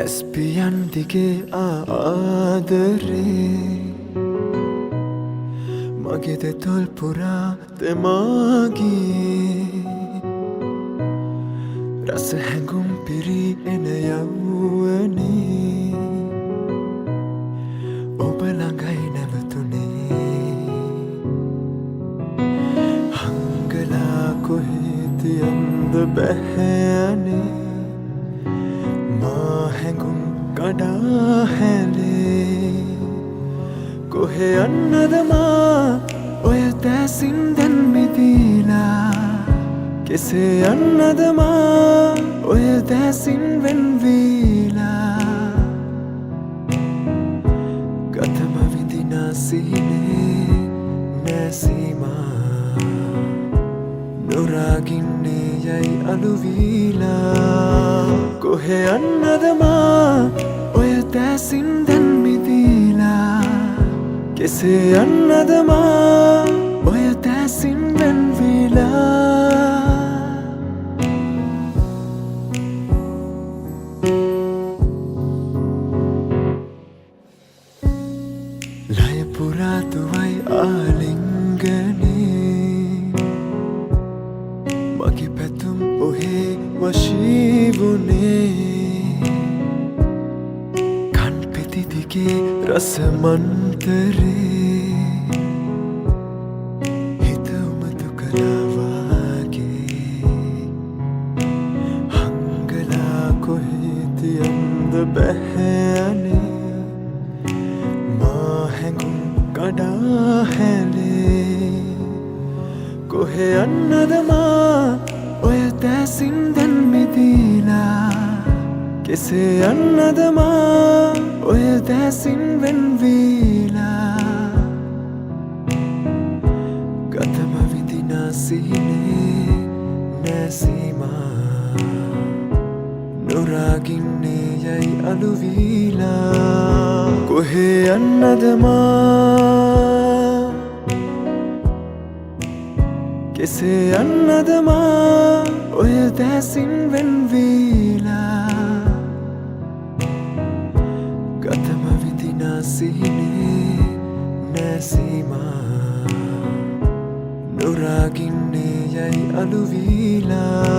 එස්පියන් දිගේ ආදරේ මගේ දෙතොල් පුරා තෙමාගියේ රස හැඟුම් පිරී එන යවුවනේ ඔබ ළඟයි නැවතුනේ හංගලා කොහේ තියන්ද බැහැනේ මා හැඟුම් කඩා හැලේ කොහේ යන්නද මා ඔය දැසින් දැන් මිදීලා කෙසේ යන්නද මා ඔය දැසින් වෙන්වීලා ගතම විඳිනා සිහිනේ නැසීමා නොරාගින්නේ යයි අලුවීලා කොහේ යන්නද මා ඔය දැසින් දැන් මිදීලා කෙසේ යන්නද මා ඔය දැසින් වෙන්වීලා ලය පුරා තුවයි ආලිංගනේ මගේ පැතුම් ඔහේ වශී වුණේ කන් පෙති දිගේ රසමන්තරේ හිත උමතු කළා වාගේ හංගලා කොහේ තියන්ද බැහැනේ මා හැඟුම් කඩා හැලේ කොහේ යන්නද මා ඔය දැසින් දැන් මිදීලා කෙසේ යන්නද මා ඔය දැසින් වෙන්වීලා ගතම විඳිනා සිහිනේ නැසීමා නොරාගින්නේ යයි අලුවීලා කොහේ යන්නද මා කෙසේ යන්නද මා ඔය දැසින් වෙන්වීලා ගතම විඳිනා සිහිනේ නැසීමා නොරාගින්නේ යයි අලුවීලා